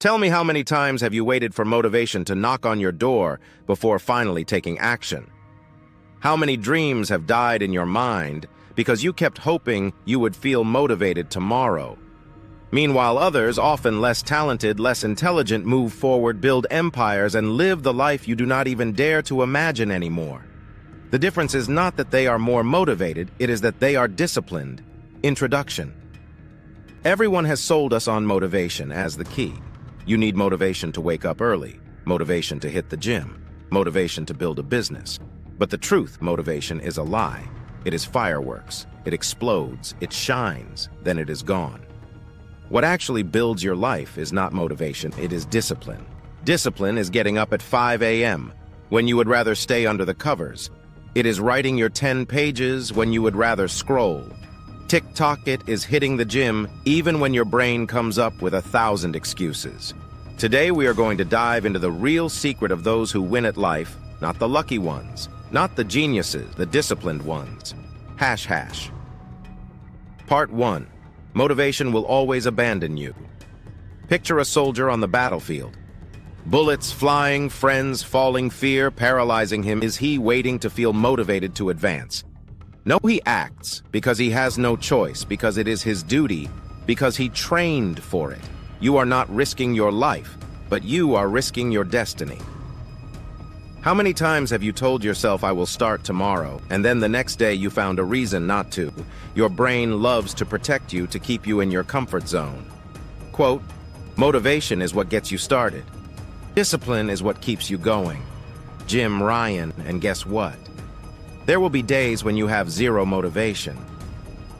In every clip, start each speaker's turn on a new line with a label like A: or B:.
A: Tell me, how many times have you waited for motivation to knock on your door before finally taking action? How many dreams have died in your mind because you kept hoping you would feel motivated tomorrow? Meanwhile, others, often less talented, less intelligent, move forward, build empires, and live the life you do not even dare to imagine anymore. The difference is not that they are more motivated, it is that they are disciplined. Introduction. Everyone has sold us on motivation as the key. You need motivation to wake up early, motivation to hit the gym, motivation to build a business. But the truth, motivation is a lie. It is fireworks. It explodes, it shines, then it is gone. What actually builds your life is not motivation, it is discipline. Discipline is getting up at 5 a.m. when you would rather stay under the covers. It is writing your 10 pages when you would rather scroll. Tick-tock, it is hitting the gym even when your brain comes up with 1,000 excuses. Today we are going to dive into the real secret of those who win at life, not the lucky ones, not the geniuses, the disciplined ones. #. Part 1. Motivation will always abandon you. Picture a soldier on the battlefield. Bullets flying, friends falling, fear paralyzing him. Is he waiting to feel motivated to advance? No, he acts because he has no choice, because it is his duty, because he trained for it. You are not risking your life, but you are risking your destiny. How many times have you told yourself, I will start tomorrow, and then the next day you found a reason not to? Your brain loves to protect you, to keep you in your comfort zone. Quote, motivation is what gets you started. Discipline is what keeps you going. Jim Ryan, and guess what? There will be days when you have zero motivation.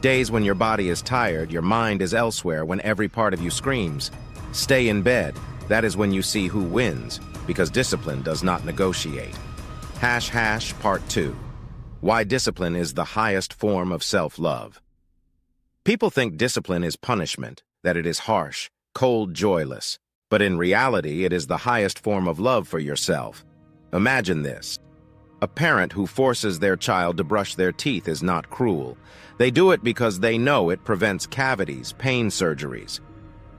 A: Days when your body is tired, your mind is elsewhere, when every part of you screams, stay in bed. That is when you see who wins, because discipline does not negotiate. #. Part 2. Why discipline is the highest form of self-love. People think discipline is punishment, that it is harsh, cold, joyless. But in reality, it is the highest form of love for yourself. Imagine this. A parent who forces their child to brush their teeth is not cruel. They do it because they know it prevents cavities, pain surgeries.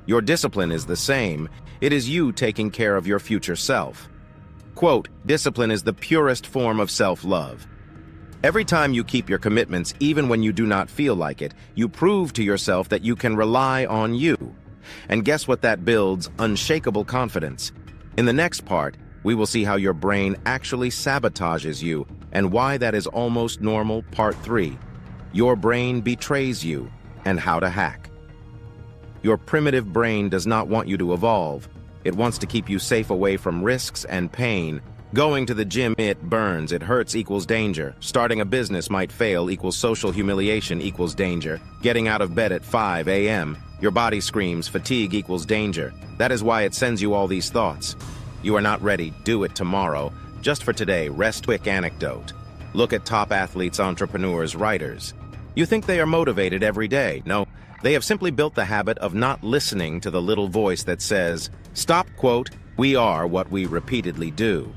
A: Your discipline is the same. It is you taking care of your future self. Quote, discipline is the purest form of self-love. Every time you keep your commitments, even when you do not feel like it, you prove to yourself that you can rely on you. And guess what that builds? Unshakable confidence. In the next part, we will see how your brain actually sabotages you and why that is almost normal. Part 3. Your brain betrays you and how to hack. Your primitive brain does not want you to evolve. It wants to keep you safe away from risks and pain. Going to the gym, it burns, it hurts equals danger. Starting a business might fail equals social humiliation equals danger. Getting out of bed at 5 a.m., your body screams, fatigue equals danger. That is why it sends you all these thoughts. You are not ready, do it tomorrow. Just for today, rest. Quick anecdote. Look at top athletes, entrepreneurs, writers. You think they are motivated every day. No, they have simply built the habit of not listening to the little voice that says, stop, quote, we are what we repeatedly do.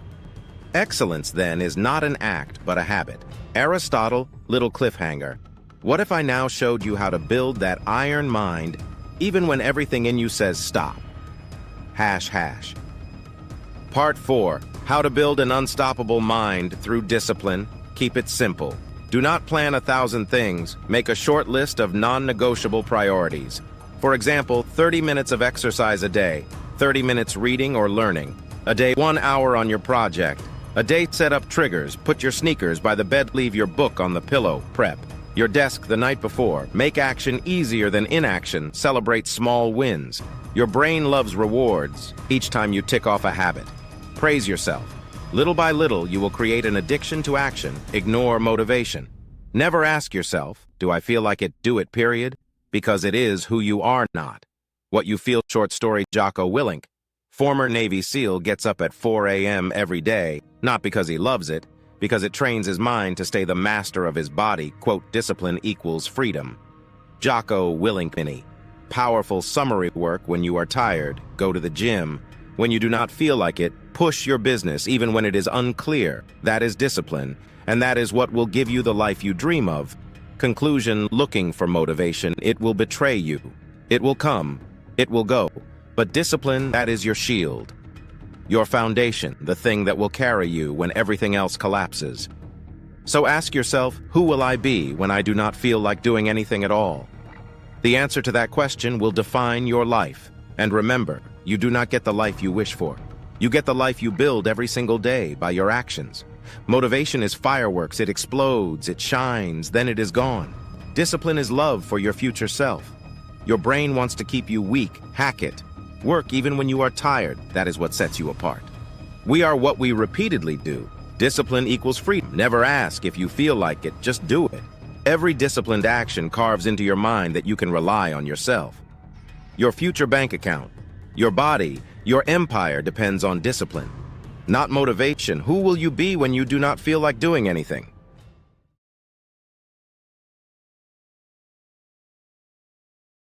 A: Excellence, then, is not an act, but a habit. Aristotle, little cliffhanger. What if I now showed you how to build that iron mind, even when everything in you says stop? #. Part 4. How to build an unstoppable mind through discipline. Keep it simple. Do not plan 1,000 things. Make a short list of non-negotiable priorities. For example, 30 minutes of exercise a day, 30 minutes reading or learning. A day, 1 hour on your project. A day, set up triggers. Put your sneakers by the bed, leave your book on the pillow, prep. Your desk the night before. Make action easier than inaction. Celebrate small wins. Your brain loves rewards each time you tick off a habit. Praise yourself. Little by little, you will create an addiction to action. Ignore motivation. Never ask yourself, do I feel like it? Do it, period. Because it is who you are, not what you feel. Short story. Jocko Willink, former Navy SEAL, gets up at 4 a.m. every day, not because he loves it, because it trains his mind to stay the master of his body. Quote, discipline equals freedom. Jocko Willink. Mini. Powerful summary work. When you are tired, go to the gym. When you do not feel like it, push your business even when it is unclear. That is discipline, and that is what will give you the life you dream of. Conclusion. Looking for motivation, it will betray you. It will come, it will go. But discipline, that is your shield. Your foundation, the thing that will carry you when everything else collapses. So ask yourself, who will I be when I do not feel like doing anything at all? The answer to that question will define your life. And remember, you do not get the life you wish for. You get the life you build every single day by your actions. Motivation is fireworks. It explodes, it shines, then it is gone. Discipline is love for your future self. Your brain wants to keep you weak. Hack it. Work even when you are tired. That is what sets you apart. We are what we repeatedly do. Discipline equals freedom. Never ask if you feel like it, just do it. Every disciplined action carves into your mind that you can rely on yourself. Your future bank account, your body, your empire depends on discipline. Not motivation. Who will you be when you do not feel like doing anything?